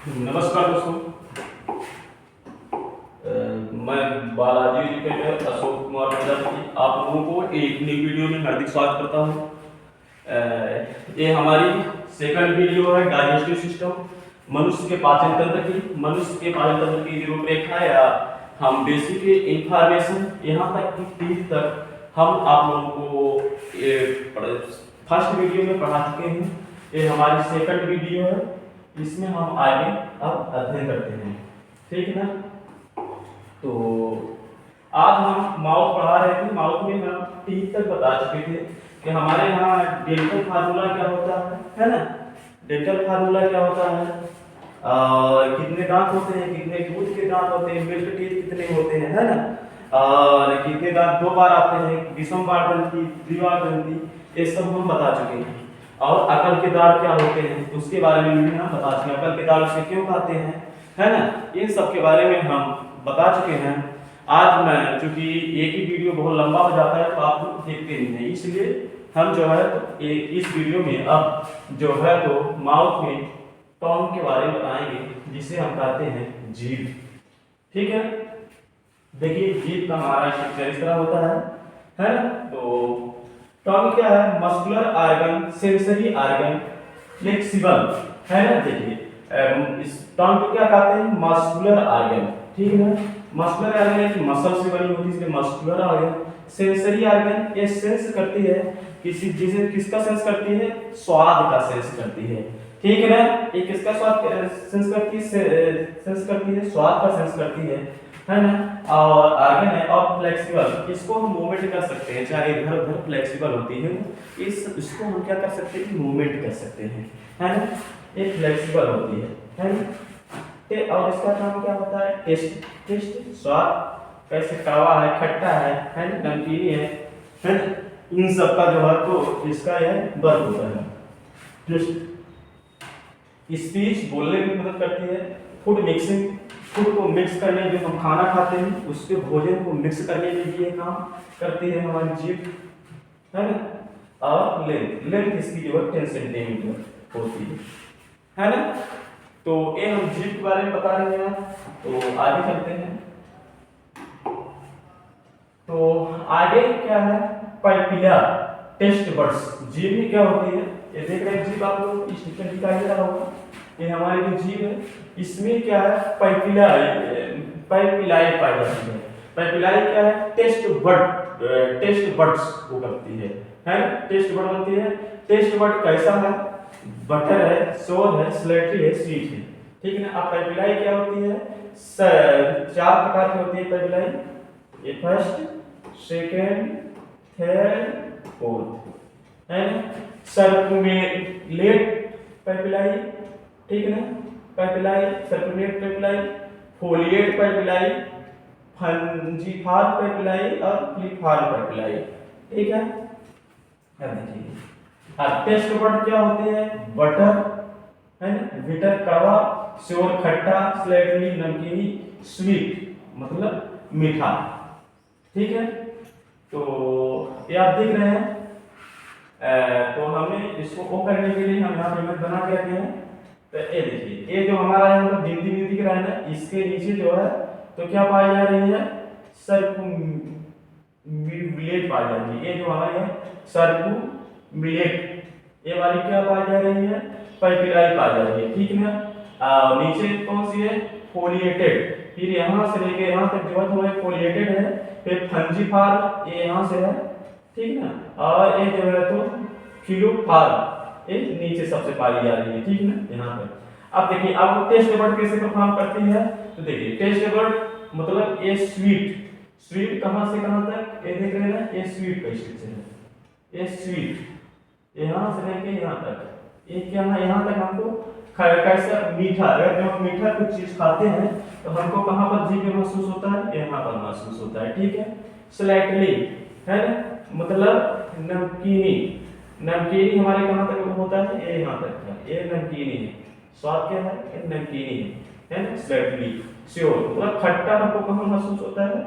नमस्कार दोस्तों। मैं बालाजी एजुकेटर अशोक कुमार प्रजापति आप लोगों को एक नई वीडियो में हार्दिक स्वागत करता हूँ। ये हमारी सेकंड वीडियो है डाइजेस्टिव सिस्टम, मनुष्य के पाचन तंत्र की रूपरेखा या हम बेसिक इंफॉर्मेशन यहाँ तक की टीथ तक हम आप लोगों को फर्स्ट वीडियो में पढ़ा चुके हैं। ये हमारी सेकंड वीडियो है, इसमें हम आगे अब अध्ययन करते हैं, ठीक है ना। तो आज हम माउथ पढ़ा रहे थे, माउथ में हम टीथ तक बता चुके थे कि हमारे यहाँ डेंटल फार्मूला क्या होता है ना। डेंटल फार्मूला क्या होता है और कितने दांत होते हैं, कितने दूध के दांत होते हैं, मिल्क टीथ कितने होते हैं, है ना। और कितने दांत 2 बार आते हैं, विषम बार ग्रंथि, द्विबार ग्रंथि, ये सब हम बता चुके हैं। और अकल के दाढ़ क्या होते हैं उसके बारे में भी हम बता चुके हैं, अकल के दाढ़ से क्यों खाते हैं, है ना। इन सब के बारे में हम बता चुके हैं। आज मैं चूंकि एक ही वीडियो बहुत लंबा हो जाता है तो आप लोग देखते नहीं हैं, इसलिए हम जो है तो इस वीडियो में अब जो है तो माउथ में टॉन्ग के बारे में बताएंगे, जिसे हम कहते हैं जीभ, ठीक है। देखिए जीभ का हमारा स्ट्रक्चर इस तरह होता है ना। तो टंग क्या है, muscular organ, sensory organ, flexible, है ना। देखिए इस टंग को क्या कहते हैं, मस्कुलर ऑर्गन, ठीक है ना। मस्कुलर ऑर्गन एक मसल से बनी होती है इसलिए मस्कुलर ऑर्गन। सेंसरी ऑर्गन ये सेंस करती है किसका सेंस करती है, स्वाद का सेंस करती है, ठीक है ना। ये किसका स्वाद सेंस करती है, स्वाद का सेंस करती है ना। और आगे है और फ्लेक्सिबल, इसको हम मूवमेंट कर सकते हैं, चाहे इधर उधर फ्लेक्सिबल होती है इसको हम क्या कर सकते हैं, मूवमेंट कर सकते हैं, है ना। ये फ्लेक्सिबल होती है ना। और इसका काम क्या होता है, टेस्ट स्वाद, कैसे कड़वा है, खट्टा है ना, नमकीनी है ना। इन सब का जो है तो इसका यह वर्क होता है। टेस्ट स्पीच बोलने में मदद करती है। फूड मिक्सिंग, फूड को मिक्स करने, जो हम खाना खाते हैं उसके भोजन को मिक्स करने के लिए काम करती है हमारी जीभ, है ना। और लेंथ इसकी जो है 10 सेंटीमीटर होती है ना। तो ये हम जीभ के बारे में बता रहे हैं, तो आगे चलते हैं। तो आगे क्या है, पाइपिला टेस्ट बड्स, जीभ में क्या होती है, ये देख रहे हैं जीभ आप लोग, इस पिक्चर दिखाई दे रहा होगा, ये हमारी जो जीभ है इसमें क्या है, पाइपिलाई पाई जाती है। पाइपिलाई क्या है, टेस्ट बड्स को करती है ना। टेस्ट बड बनती है। टेस्ट बड कैसा है, बटर है, सोर है, स्लेटरी है, स्वीट है, ठीक है ना। अब पाइपिलाई क्या होती है, 4 प्रकार की होती है पाइपिलाई, ये फर्स्ट, सेकेंड, थर्ड, फोर्थ, है ना। सर्कुलेट पाइपिलाई, ठीक है ना। पाइपिलाई, सर्कुलेट पाइपिलाई, फोलिएट पाइपिलाई, फंजीफार पाइपिलाई और फ्लीफार पाइपिलाई, ठीक है। अब देखिए अब टेस्ट बड क्या होते हैं, बटर, है ना, बिटर कड़वा, श्योर खट्टा, स्लाइटली नमकीनी, स्वीट मतलब मीठा, ठीक है। तो ये आप देख रहे हैं। तो हमें इसको ओ करने के लिए हम यहाँ इमेज बना के रखे हैं। तो ये देखिए, ये जो हमारा यहाँ पर बिंदी दिख रहा है ना, इसके नीचे जो है तो क्या पाई जा रही है, सर्कुलेट पाई जा रही है। ये जो हमारी है सर्कुलेट, ये वाली क्या पाई जा रही है, पाइपिलाई पाई जा रही है, ठीक है ना। नीचे कौन सी है, फोलिएटेड, फिर यहाँ से लेके यहाँ तक जो है तो फोलिएटेड है, फिर फंजीफार ये यहाँ से है, ठीक है ना। और ये जो है तो फिलोफार ये नीचे सबसे पाई जा रही है, ठीक है ना, यहाँ पे। अब देखिए अब टेस्ट बड कैसे परफॉर्म करती है, तो देखिए टेस्ट बड मतलब ये स्वीट कहां से कहां तक, ये देख रहे हैं ना, ये स्वीट का स्ट्रक्चर है, ये स्वीट यहाँ से लेके यहाँ तक, ये क्या है, यहाँ तक हमको कैसा मीठा, अगर जब हम मीठा कुछ चीज खाते हैं तो हमको कहां पर जीभ में महसूस होता है, यहाँ पर महसूस होता है, ठीक है। स्लाइटली, है ना, मतलब नमकीनी, नमकीनी हमारे कहां तक होता है, ये यहाँ तक है, ये नमकीनी है, स्वाद क्या है, ये नमकीनी है ना। स्लाइटली श्योर मतलब खट्टा हमको कहां महसूस होता है,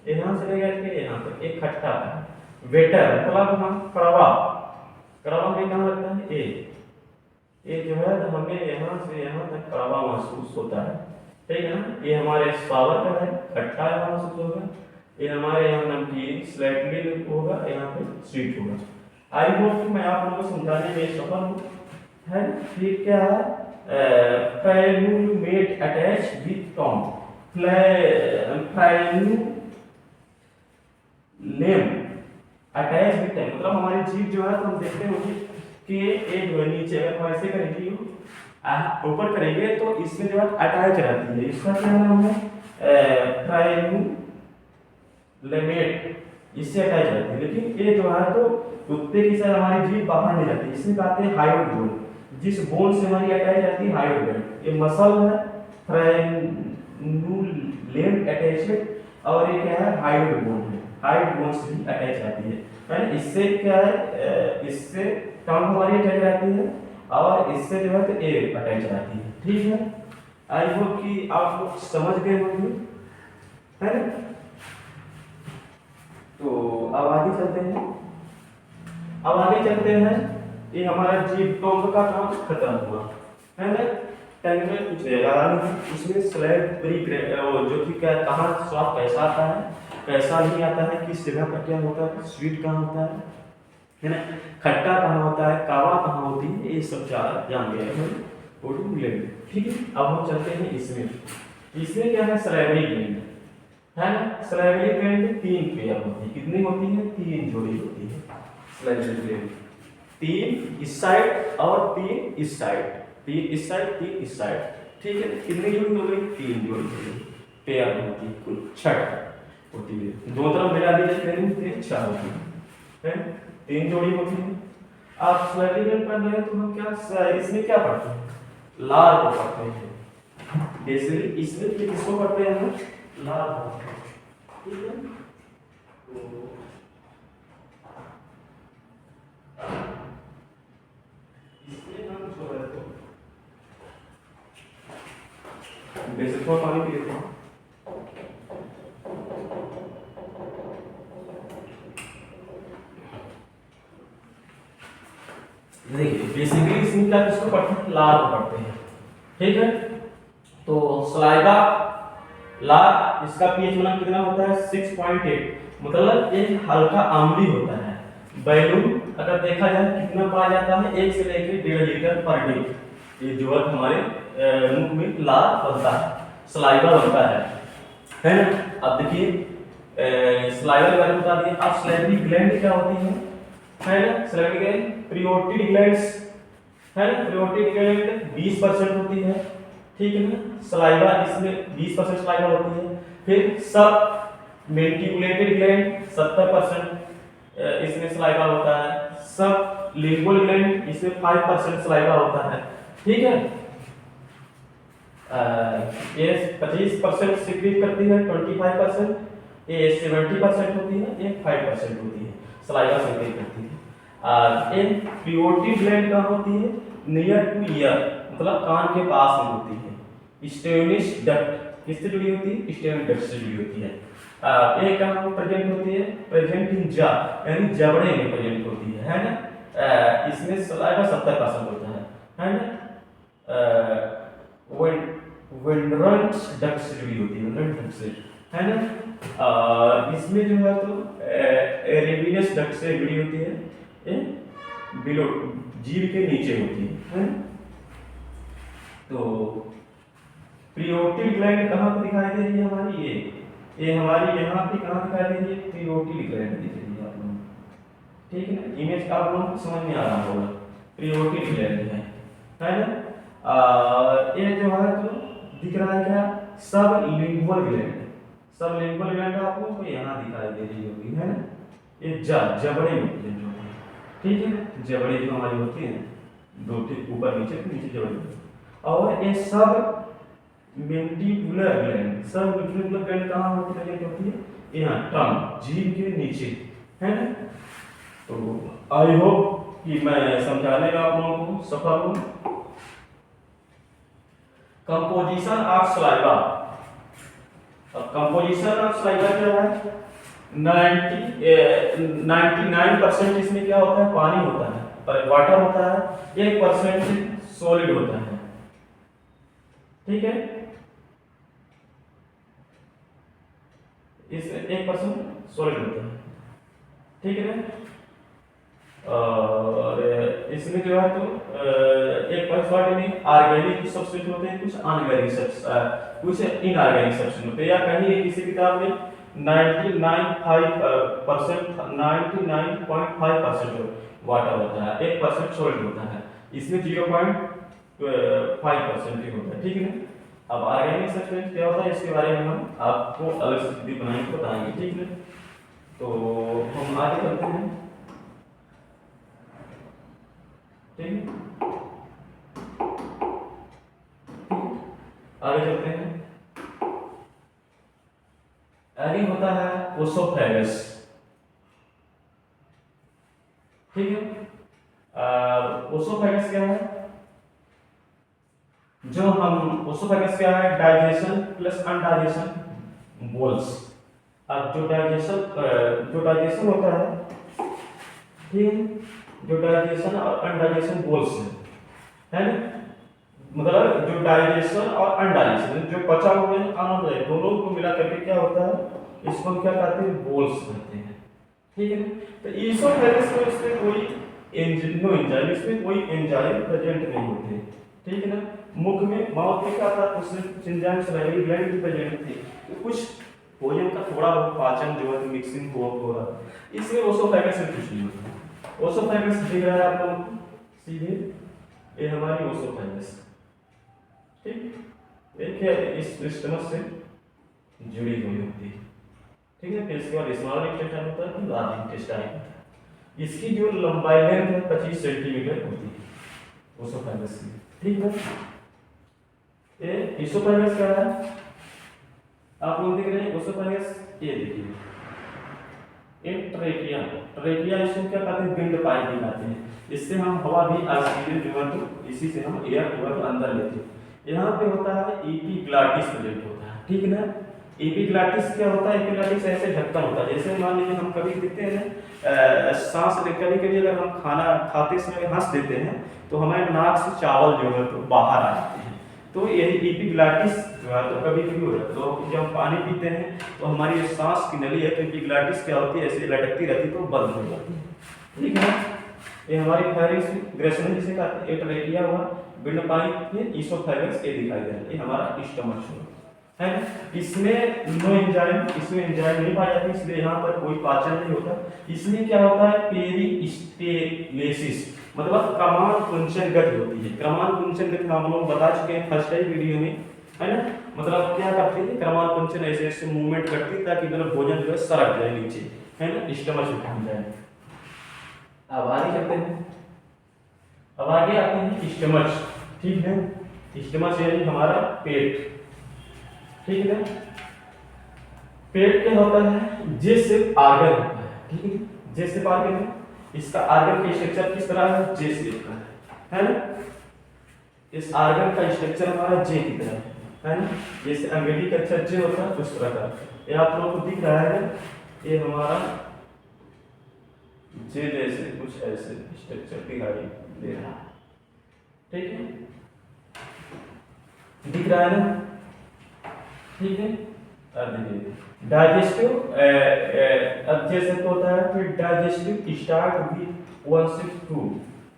यहाँ से लेकर के यहाँ तक, एक खट्टा है। वेटर मतलब हम कड़वा, कड़वा में कहां लगता है, ये ये जो है तो हमें यहाँ से यहाँ तक कड़वा महसूस होता है, ठीक है ना। ये हमारे सावर का है, खट्टा महसूस होगा। ये हमारे यहाँ नमकीन स्लाइटली होगा, यहाँ पे स्वीट होगा। आई होप कि मैं आप लोगों को समझाने में सफल हूँ, है। फिर क्या है, frenulum attach with tongue, frenulum attach with tongue, मतलब हमारी जीभ जो है तो हम देखते होंगे कि एक जो है नीचे अगर हम ऐसे करेंगे ऊपर करेंगे तो इसमें जो है अटैच रहती है। इसका क्या नाम है, फ्रेनुलेमेट, इससे अटैच रहती है। लेकिन ये जो है तो कुत्ते की तरह हमारी जीभ बाहर नहीं जाती, इसमें कहते हैं हायोइड बोन, जिस बोन से हमारी अटैच रहती है हायोइड बोन। ये मसल है फ्रेनुलेम अटैचमेंट, और ये क्या है हायोइड बोन है, हायोइड बोन से भी अटैच रहती है। इससे क्या है, इससे टंग हमारी अटैच रहती है और इससे जो है तो ए अटैच रहती है, ठीक है। आई होप कि आप लोग समझ गए होंगे, है ना। तो अब आगे चलते हैं, ये हमारा जीभ टोंग का काम खत्म हुआ, है ना। टंग में कुछ लगा नहीं, उसमें स्लैब जो कि क्या कहाँ स्वाद कैसा आता है कैसा नहीं आता है, किस जगह पर क्या होता है, स्वीट कहाँ होता है ना, खट्टा कहाँ होता है, कावा कहाँ होती है, ये सब जान गए हैं, ठीक है। अब हम चलते हैं इसमें क्या है, सलाइवरी ग्लैंड, है ना। सलाइवरी ग्लैंड 3 पेयर होती है, कितनी होती है, 3 जोड़ी होती है सलाइवरी ग्लैंड, 3 इस साइड और 3 इस साइड, 3 इस साइड 3 इस साइड, ठीक है। कितनी जोड़ी हो गई, 3 जोड़ी हो गई, पेयर होती है, कुल 6 होती है, दो तरफ मिला दीजिए 6 होती है, 3 जोड़ी होती है। आप सलाइवरी ग्लैंड पढ़ रहे हैं तो हम क्या इसमें क्या पढ़ते हैं, लार को पढ़ते हैं, बेसिकली इसमें किसको पढ़ते हैं हम, लार को, ठीक है। तो इसमें हम जो है तो बेसिक थोड़ा पानी पी लेते हैं। देखिए बेसिकली इसमें क्या किसको पढ़ते हैं, लार को पढ़ते हैं, ठीक है। तो सलाइवा लार, इसका पीएच मान कितना होता है, 6.8, मतलब एक हल्का अम्लीय होता है। वैल्यूम अगर देखा जाए कितना पाया जाता है, 1 से लेकर 1.5 लीटर पर डे, ये जो है हमारे मुंह में लार बनता है, सलाइवा बनता है ना। अब देखिए सलाइवा के बारे में बता दिए। अब सलाइवरी ग्लैंड क्या होती है ना, सलाइवरी ग्लैंड प्रियोटिड ग्लैंड्स, है ना। प्रियोटिड ग्लैंड 20% होती है, ठीक है ना। सलाइवा इसमें 20% सलाइवा होती है। फिर सब मेंटिकुलेटेड ग्लैंड 70% इसमें सलाइवा होता है। सब लिंगुअल ग्लैंड इसमें 5% सलाइवा होता है, ठीक है। ये 25% सिक्रीट करती है, 25% ये 70% होती है, ये 5% होती है सलाइवा सिक्रीट करती है। ये प्रियोटिड ग्लैंड कहाँ होती है, नियर टू ईयर, मतलब कान के पास में होती है। स्टेनिस डक्ट किससे जुड़ी होती है, स्टेनिस डक्ट से जुड़ी होती है। ये कहाँ प्रेजेंट होती है, प्रेजेंट इन जा, यानी जबड़े में प्रेजेंट होती है ना। इसमें सलाइवा 70% होता है ना। वेंड्रल्स डक्ट से जुड़ी होती है, वेंड्रल्स डक्ट से, है ना। इसमें जो है तो रेविनस डक्ट से जुड़ी होती है, ये बिलो जीभ के नीचे होती है ना। तो प्रियोटिड ग्लैंड कहाँ पर दिखाई दे रही है हमारी, ये हमारी यहाँ पे कहाँ दिखाई दे रही है, प्रियोटिड ग्लैंड दिख रही है आप लोगों को, ठीक है ना। इमेज आप लोगों को समझ में आ रहा होगा, प्रियोटिड ग्लैंड है ना। ये जो है तो दिख रहा है क्या, सब लिंगुअल ग्लैंड, सब लिंगुअल ग्लैंड आप लोगों को यहाँ दिखाई दे रही होगी, है ना। ये जबड़े में प्रेजेंट होती है, ठीक है। जबड़े जो हमारी होती है, दो ऊपर नीचे जबड़े, और ये सब मेंटिकुलर ग्लैंड, सब मेंटिकुलर ग्लैंड कहाँ होती है, यहाँ टंग, जीभ के नीचे, है ना। तो आई होप कि मैं समझाने में आप लोगों को सफल हूँ। कंपोजिशन ऑफ सलाइवा, अब कंपोजिशन ऑफ सलाइवा क्या है, 99% इसमें क्या होता है, पानी होता है, वाटर होता है, 1% सॉलिड होता है, ठीक है। इसमें 1% सॉलिड होता है, ठीक है ना। और इसमें जो है तो 1% में ऑर्गेनिक सब्सटेंस होते हैं, कुछ अनऑर्गेनिक सब्सटेंस, कुछ इनऑर्गेनिक सब्सटेंस होते हैं। या कहीं किसी किताब में 99.5% वाटर होता है, 1% सॉलिड होता है, इसमें 0.5% ही होता है, ठीक है ना। अब ऑर्गेनिक सब्सटेंस क्या होता है इसके बारे में हम आपको अलग से वीडियो बनाएंगे, बताएंगे, ठीक है। तो हम आगे चलते हैं, ठीक है, आगे चलते हैं। आगे होता है ओसोफेगस, ठीक है। ओसोफेगस क्या है, जो हम ओसोफेगस क्या है, डाइजेशन प्लस अनडाइजेशन बोल्स। अब जो डाइजेशन होता है, ठीक है, जो डाइजेशन और अनडाइजेशन बोल्स है ना, मतलब जो डाइजेशन और अनडाइजेशन, जो पचा हुआ है अनडाइजेशन, दोनों को मिला करके क्या होता है, इसको हम क्या कहते हैं, बोल्स कहते हैं, ठीक है ना। तो ईसोफेगस में इसमें कोई नो एंजाइम, इसमें कोई एंजाइम प्रेजेंट नहीं होते, ठीक है ना। मुख में, माउथ में क्या था, उसमें कुछ एंजाइम सलाइवरी ग्लैंड भी प्रेजेंट थे, तो कुछ भोजन का थोड़ा बहुत पाचन जो है मिक्सिंग हो रहा, इसमें ओसोफेगस में कुछ नहीं होता। ओसोफेगस दिख रहा है आप लोगों को सीधे, ये हमारी ओसोफेगस, ठीक, देखिए इस स्टमक से जुड़ी हुई होती है, ठीक है। फिर इसके बाद स्मॉल इंटेस्टाइन होता है, लार्ज इंटेस्टाइन होता है। इसकी जो लंबाई लेंथ है 25 सेंटीमीटर होती है ओसोफेगस की, ठीक है। ये इसोफेगस क्या है, आप लोग देख रहे हैं ओसोफेगस, ये देखिए ट्रेकिया, ट्रेकिया इसको क्या कहते हैं, विंड पाइप भी कहते हैं, इससे हम हवा भी ऑक्सीजन जो है तो इसी से हम एयर जो है तो अंदर लेते हैं। यहाँ पे होता है एपिग्लॉटिस प्रेजेंट होता है, ठीक है ना। एपिग्लॉटिस क्या होता है, एपिग्लॉटिस ऐसे ढक्कन होता है, जैसे मान लीजिए हम कभी देखते हैं सांस ले, कभी कभी अगर हम खाना खाते समय हंस देते हैं तो हमारे नाक से चावल जो है तो बाहर आ जाते हैं, तो यही एपिग्लॉटिस जो है तो कभी कभी हो जाता है। तो जब हम पानी पीते हैं तो हमारी जो सांस की नली है तो एपिग्लॉटिस क्या होती है, ऐसे लटकती रहती है तो बंद हो जाती है, ठीक है। ये हमारी फायरिंग ग्रेशन जिसे कहते हैं, ट्रेकिया हुआ, विंड पाइप, ये इसोफेगस, ये दिखाई दे रहा है, ये हमारा स्टमक है ना। इसमें नो एंजाइम, इसमें एंजाइम नहीं पाया जाता, इसलिए यहाँ पर कोई पाचन नहीं होता। इसमें क्या होता है, पेरिस्टेलेसिस, मतलब क्रमान कुंचन गति होती है। क्रमान कुंचन गति हम लोग बता चुके हैं फर्स्ट टाइम वीडियो में, है ना। मतलब क्या करती है, क्रमान कुंचन ऐसे ऐसे मूवमेंट करती है ताकि मतलब भोजन जो है सरक जाए नीचे, है ना, स्टमक में पहुंच जाए। अब आगे चलते हैं, अब आगे आते हैं स्टमक, ठीक है। स्टमक यानी हमारा पेट, ठीक है। पेट क्या होता है, जे शेप आर्गन होता है, ठीक है, जे शेप आर्गन है। इसका आर्गन का स्ट्रक्चर किस तरह है, जे शेप का है ना। इस आर्गन का स्ट्रक्चर हमारा जे की तरह है ना, जैसे अंग्रेजी का अक्षर जे होता है उस तरह का। ये आप लोगों को दिख रहा है, ये हमारा जे जैसे कुछ ऐसे स्ट्रक्चर दिखाई दे रहा है, ठीक है, दिख रहा है ना, ठीक है। डाइजेस्टिव अब जैसे तो होता है, फिर डाइजेस्टिव स्टार्ट विद 1 से 2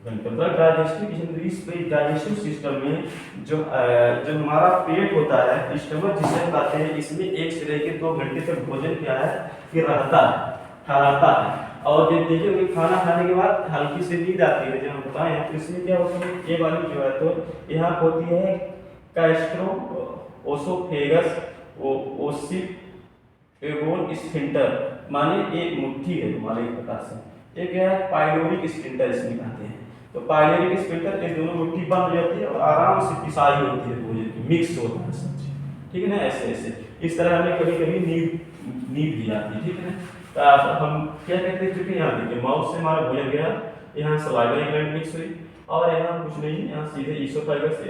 घंटे, मतलब डाइजेस्टिव सिस्टम में जो हमारा पेट होता है, स्टमक जिसे कहते हैं, इसमें 1 से लेकर 2 घंटे तक भोजन क्या है कि रहता है, ठहरता है। और जब देखिए खाना खाने के बाद हल्की से नींद आती है, जो हम बताए हैं, तो इसमें क्या होता है, ये वाली जो है तो यहाँ होती है गैस्ट्रो ओसोफेगस ओसिफेगोन स्फिंक्टर, माने एक मुट्ठी है हमारे एक प्रकार से, एक है पाइलोरिक स्फिंक्टर इसमें कहते हैं। तो पाइलोरिक स्फिंक्टर, ये दोनों मुट्ठी बंद हो जाती है और आराम से पिसाई होती है भोजन की, मिक्स होता है सब्जी, ठीक है ना, ऐसे ऐसे इस तरह हमें कभी कभी नींद भी आती है, ठीक है ना। तो हम क्या कहते हैं, क्योंकि यहाँ देखिए माउथ से हमारा भोजन गया, यहाँ सलाइवरी ग्लैंड मिक्स हुई, और यहाँ कुछ नहीं, यहाँ सीधे ईसोफेगस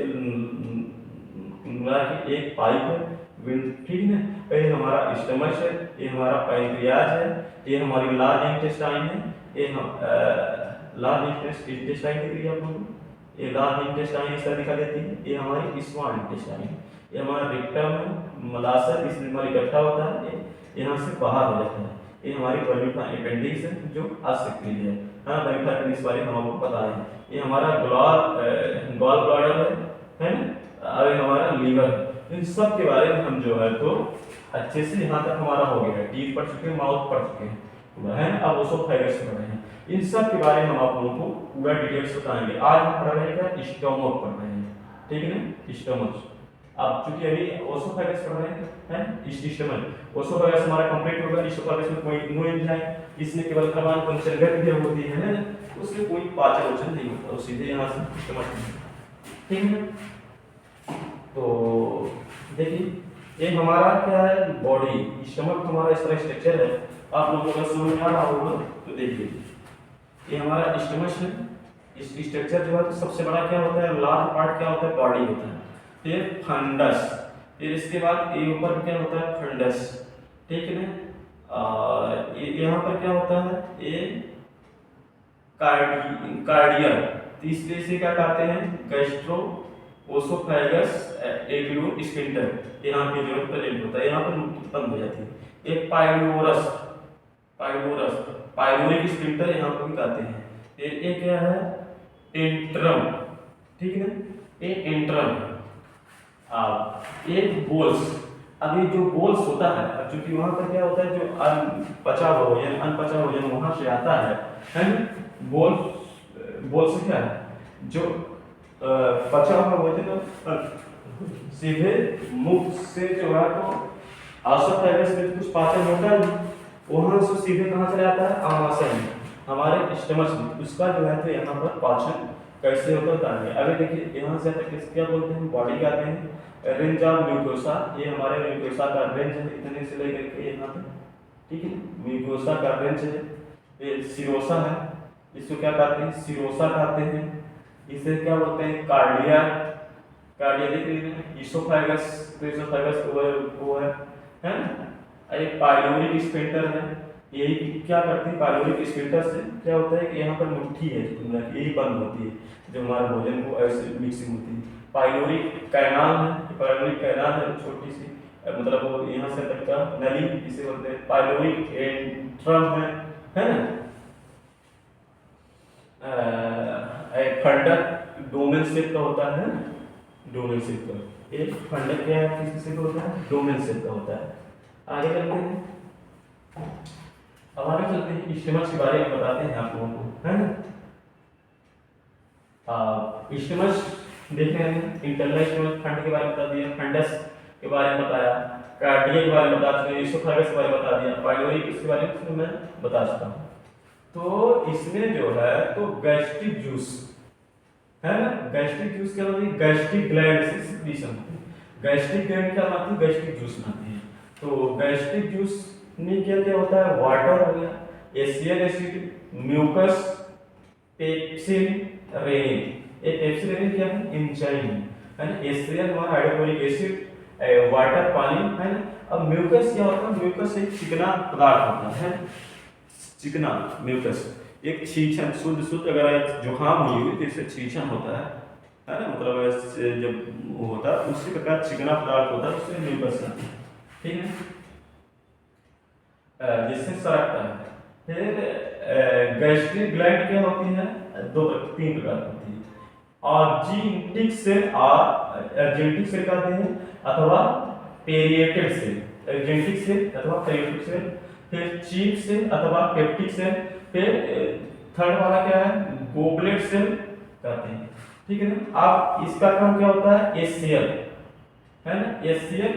एक पाइप है, ठीक है। ये हमारा स्टमक है, ये हमारा पैंक्रियाज है, ये हमारी लार्ज इंटेस्टाइन है, ये हम लार्ज इंटेस्टाइन दिख रही है आप लोगों को, ये लार्ज इंटेस्टाइन इसका दिखा देती है, ये हमारी स्मॉल इंटेस्टाइन है, ये हमारा रेक्टम है, मलाशय इसमें हमारी इकट्ठा होता है, ये यहाँ से बाहर हो जाता है, ये हमारी बल्बिफा अपेंडिक्स है जो अशक्रिय है। हाँ, बल्बिफा अपेंडिक्स बारे में हमको पता है। ये हमारा गॉल ब्लैडर है ना, और हमारा लीवर है। इन सब के बारे में हम जो है तो अच्छे से यहाँ तक हमारा हो गया है, टीथ पढ़ चुके हैं, माउथ पढ़ चुके हैं, है अब ओसोफेगस पढ़ रहे हैं। इन सब के बारे में हम आप लोगों को पूरा डिटेल्स बताएंगे। आज हम पढ़ रहे हैं स्टोमक पढ़ रहे हैं, ठीक है ना, स्टोमक। अब चूंकि अभी ओसोफेगस पढ़ रहे हैं स्टोमक, ओसोफेगस हमारा कंप्लीट होगा। ओसोफेगस में कोई नो एंजाइम, इसमें केवल प्रमाण पंचन गतिविधि होती है ना, उसमें कोई पाचन वचन नहीं होता, वो सीधे यहाँ से स्टोमक में, ठीक है ना। तो देखिए ये हमारा क्या है, बॉडी स्टोमक हमारा इस तरह स्ट्रक्चर है, आप लोगों को समझ में आ रहा होगा। तो देखिए ये हमारा स्टोमक है, इस स्ट्रक्चर जो है तो सबसे बड़ा क्या होता है, लार्ज पार्ट क्या होता है, बॉडी होता है, फिर फंडस, फिर इसके बाद ये ऊपर क्या होता है, फंडस, ठीक है ना। यहाँ पर क्या होता है, ये कार्डियम, तीसरे से क्या कहते हैं, गैस्ट्रो ओसोफेगस एक्लूड स्फिंक्टर, यहाँ पे जो प्रेजेंट होता है, यहाँ पर उत्पन्न हो जाती है। एक पाइलोरस, पाइलोरिक स्फिंक्टर यहाँ पर भी कहते हैं। ये क्या है, एंट्रम, ठीक है ना, ये एंट्रम। एक बोल्स, अभी जो बोल्स होता है, क्योंकि वहाँ पर क्या होता है, जो अनपचा भोजन वहाँ से आता है ना, बोल्स क्या है, जो पचा हुआ भोजन तो सीधे मुख से जो है तो ओसोफेगस में कुछ पाचन होता है, वहाँ से सीधे कहाँ चला जाता है, आमाशय में, हमारे स्टमक में, उसका जो है तो यहाँ पर पाचन कैसे होता है। अभी देखिए यहाँ से क्या बोलते हैं, बॉडी का रेंज ऑफ म्यूकोसा, ये हमारे म्यूकोसा का रेंज है, इतने से लेकर के यहाँ तक, ठीक है, म्यूकोसा का रेंज है। ये सिरोसा है, इसको क्या कहते हैं, सिरोसा कहते हैं। इसे क्या बोलते हैं, कार्डिया देख लीजिए, इसोफेगस, तो इसोफेगस वो है ना। एक पाइलोरिक स्फिंक्टर है, यही क्या करती है, पाइलोरिक स्फिंक्टर से क्या होता है कि यहाँ पर मुट्ठी है, यही बंद होती है, जो हमारे भोजन को ऐसे मिक्सिंग होती है। पाइलोरिक कैनाल है, पाइलोरिक कैनाल है छोटी सी, मतलब वो यहाँ से तक का नली, इसे बोलते हैं। पाइलोरिक एंट्रम है ना। एक फंडक डोमेन शेप का होता है, डोमेन शेप का, एक फंडक क्या है, किस शेप का होता है, डोमेन शेप का होता है। आगे चलते हैं, अब आगे चलते हैं, स्टिमस के बारे में बताते हैं आप लोगों को, है ना। स्टिमस देख रहे हैं, इंटरनल स्टिमस फंड के बारे में बता दिया, फंडस के बारे में बताया, कार्डिया के बारे में बता चुके, इसोफेगस के बारे में बता दिया, पाइलोरिक इसके बारे में मैं बता चुका हूँ। तो इसमें जो है तो गैस्ट्रिक जूस है ना, गैस्ट्रिक जूस क्या होती है, गैस्ट्रिक ग्लैंड से सिक्रीशन होती है। गैस्ट्रिक ग्लैंड क्या बनाती है, गैस्ट्रिक जूस बनाती है। तो गैस्ट्रिक जूस में क्या क्या होता है, वाटर हो गया, एसियल एसिड, म्यूकस, पेप्सिन, रेनिन। ये पेप्सिन रेनिन क्या है, एंजाइम है ना। एसियल हमारा हाइड्रोक्लोरिक एसिड, वाटर पानी है ना। अब म्यूकस क्या होता है, म्यूकस एक चिकना पदार्थ होता है, चिकना म्यूकस, एक छींचन, शुद्ध अगर जुकाम हुई हुई तो इससे छींचन होता है ना, मतलब जब होता है उसी प्रकार चिकना पदार्थ होता है, उससे म्यूकस है, ठीक है, जिससे सरकता है। फिर गैस्ट्रिक ग्लैंड क्या होती है, तीन प्रकार की होती है। अर्जिनेटिक सेल, अर्जिनेटिक सेल कहते हैं, अथवा पेरिएटेड सेल, अर्जिनेटिक सेल अथवा पेरिएटेड सेल। फिर चीफ सेल अथवा पेप्टिक सेल। फिर थर्ड वाला क्या है, गोबलेट सेल कहते हैं, ठीक है ना। अब इसका काम क्या होता है, एसीएल है ना, एसीएल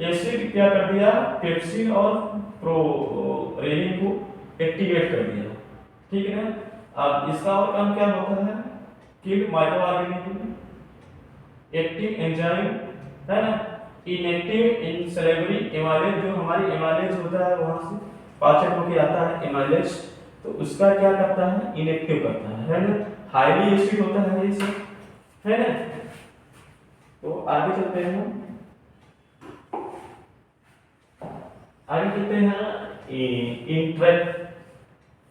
एसिड क्या कर दिया, पेप्सिन और प्रोरेनिन को एक्टिवेट कर दिया, ठीक है ना। अब इसका और काम क्या होता है, किल माइक्रो ऑर्गेनिज्म, एक्टिव एंजाइम है ना, इनएक्टिव इंसलेबरी एमाइलेज, जो हमारी एमाइलेज होता है वहां से पाचन होके आता है एमाइलेज, तो उसका क्या करता है, इनएक्टिव करता है ना। हाईली एसिड होता है ये सब, है ना। तो आगे चलते हैं, आगे चलते हैं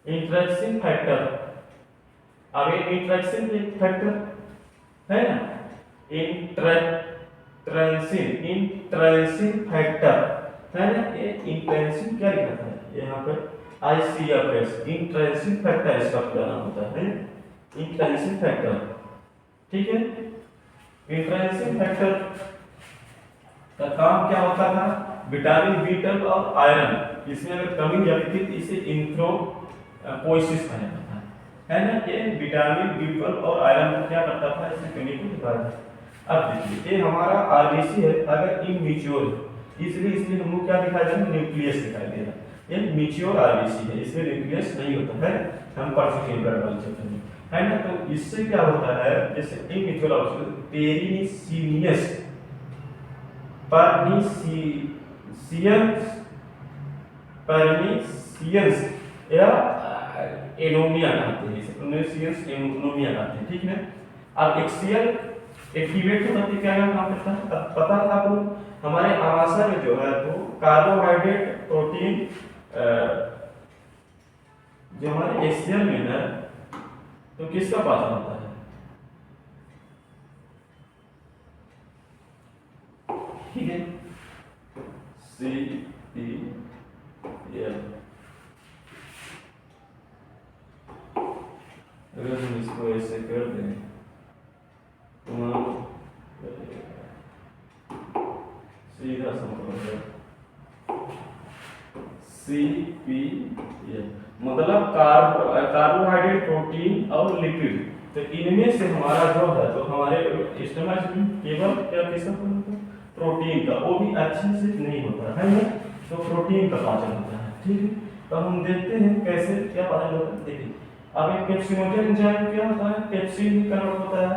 इंट्रैक्शन फैक्टर। आगे इंट्रैक्शन फैक्टर है ना, इंट्रेंसिक फैक्टर है ना, ये इंट्रेंसिक क्या लिखा था यहाँ पर ICFS, इंट्रेंसिक फैक्टर इसका पूरा नाम होता है इंट्रेंसिक फैक्टर। ठीक है, इंट्रेंसिक फैक्टर का काम क्या होता था, विटामिन B12 और आयरन इसमें अगर कमी जाती थी तो इसे इंथ्रोपोइसिस कहा जाता था, है ना। ये विटामिन B12 और आयरन को क्या करता था, इसमें कमी को दिखाता था। अब देखिए ये हमारा RBC है, अगर इमैच्योर इसलिए हमको क्या दिखाई दे रहा है, न्यूक्लियस दिखाई दे रहा है। ये मैच्योर RBC है, इसमें न्यूक्लियस नहीं होता है, हम पढ़ चुके हैं ब्लड वाले चैप्टर में, है ना। तो इससे क्या होता है, जैसे इमैच्योर RBC पेरिनिसियस परनीसियंस या एनोमिया कहते हैं, इसे परनीसियंस एनोमिया कहते हैं। ठीक है, अब एक्सियल एक्टिवेट होता है, क्या काम करता है, अब पता है आपको हमारे आमाशय में जो है तो कार्बोहाइड्रेट प्रोटीन जो हमारे एक्सियल में है तो किसका पाचन होता है, ठीक है, CPL। अगर हम इसको ऐसे कर दें तो सीधा संबंध है CPL, मतलब कार्बोहाइड्रेट प्रोटीन और लिपिड। तो इनमें से हमारा जो है तो हमारे स्टमक में केवल क्या किसका प्रोटीन का, वो भी अच्छे से नहीं होता है ना, तो प्रोटीन का पाचन होता है। ठीक है, तो हम देखते हैं कैसे क्या पाचन होता है। देखिए अब एक पेप्सिनोजन एंजाइम क्या होता है, पेप्सिन में कन्वर्ट होता है,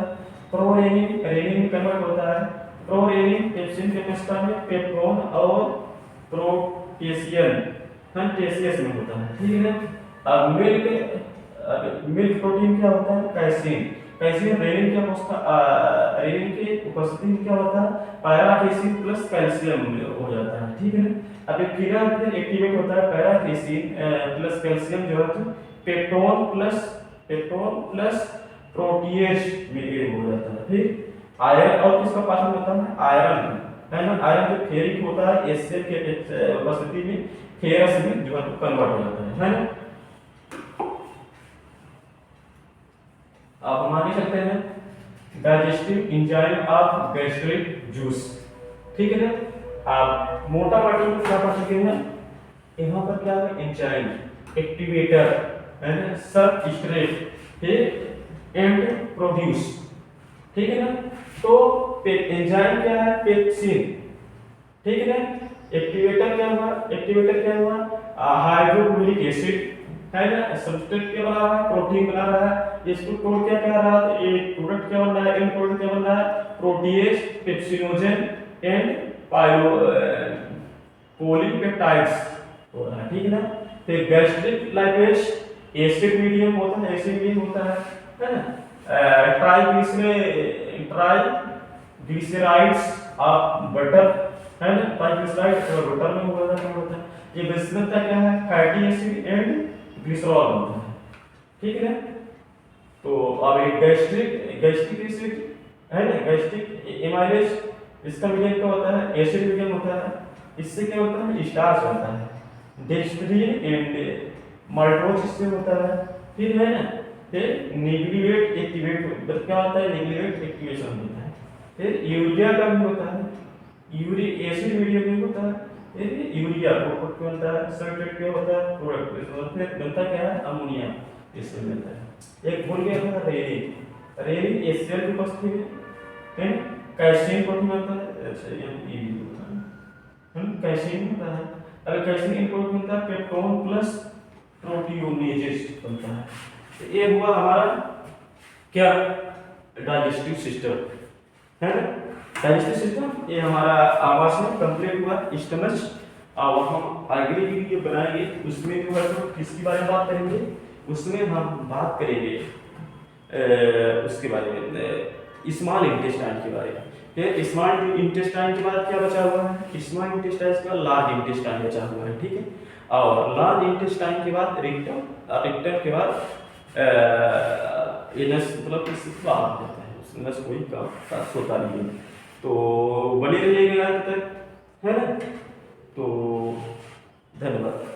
प्रोरेनिन रेनिन में कन्वर्ट होता है, प्रोरेनिन पेप्सिन के पेस्टा में पेप्टोन और प्रोटेशियन टेसियस में होता है। ठीक है, अब मिल्क प्रोटीन क्या होता है, कैसीन रेनिन के उपस्थिति में क्या होता है, पैराकेसिन प्लस कैल्शियम हो जाता है। ठीक है, अब एक क्रिया एक्टिवेट होता है पैराकेसिन प्लस कैल्शियम जो है तो पेप्टोन प्लस प्रोटीएज में हो जाता है। ठीक, आयरन और किसका पाचन होता है, आयरन है ना, आयरन जो फेरिक होता है एसिड के उपस्थिति में फेरस में जो है कन्वर्ट हो जाता है ना। अब हम आगे चलते हैं, digestive enzyme of gastric juice. ठीक है ना, आप मोटा मोटी क्या पढ़ चुके हैं, यहाँ पर क्या है, एंजाइम एक्टिवेटर है ना, सबस्ट्रेट एंड प्रोड्यूस। ठीक है ना, तो एंजाइम क्या है, पेप्सिन। ठीक है ना, एक्टिवेटर क्या हुआ, हाइड्रोक्लोरिक एसिड है ना, सबस्ट्रेट क्या बना रहा है, प्रोटीन बना रहा है, इसको तोड़ क्या कर रहा है, ये प्रोडक्ट क्या बन रहा है, एंड प्रोडक्ट क्या बन रहा है, प्रोटीएज पेप्सिनोजन एंड पॉलीपेप्टाइड्स हो रहा है। ठीक है ना, तो गैस्ट्रिक लाइपेज एसिड मीडियम होता है ना, ट्राइग्लिसराइड्स ऑफ बटर है ना, ट्राइग्लिसराइड और बटर में होता है। ये बेसिकली क्या है, फैटी एसिड एंड ग्लिसरॉल होता है। ठीक है ना, तो अब एक गैस्ट्रिक एसिड है ना, गैस्ट्रिक एमाइलेज इसका मीडियम क्या होता है, एसिड मीडियम होता है, इससे क्या होता है, स्टार्च होता है, डेक्स्ट्रीन एंड माल्टोज इससे होता है। फिर है ना, फिर न्यूक्लियोटाइड एक्टिवेट क्या होता है, न्यूक्लियोटाइड एक्टिवेशन होता है। फिर यूरिया का भी होता है, यूरिक एसिड मीडियम में होता है, यूरिया प्रोडक्ट क्या होता है, सल्फेट क्या होता है, प्रोडक्ट फिर बनता क्या है, अमोनिया इससे बनता है। एक भूल गया था, रेनिन एसिड की उपस्थिति में कैल्शियम प्रोटीन होता है, अच्छा ये होता है, कैल्शियम होता है। अगर कैल्शियम इनपुट बनता है, पेप्टोन प्लस प्रोटीओनेजेस बनता है। तो ये हुआ हमारा क्या, डाइजेस्टिव सिस्टम है ना, डाइजेस्टिव सिस्टम ये हमारा आवास में कंप्लीट हुआ। स्टमच अब हम आगे की वीडियो बनाएंगे, उसमें जो है तो किसके बारे में बात करेंगे, उसमें हम बात करेंगे उसके बारे में, स्मॉल इंटेस्टाइन के बारे में। फिर स्मॉल इंटेस्टाइन के बाद क्या बचा हुआ है, स्मॉल इंटेस्टाइन के बाद लार्ज इंटेस्टाइन बचा हुआ है। ठीक है, और लार्ज इंटेस्टाइन के बाद रेक्टम के बाद एनस मतलब इसके बाद जाता है, नस कोई काम खास होता नहीं है। तो बने रहिएगा यहाँ तक, है ना। तो धन्यवाद।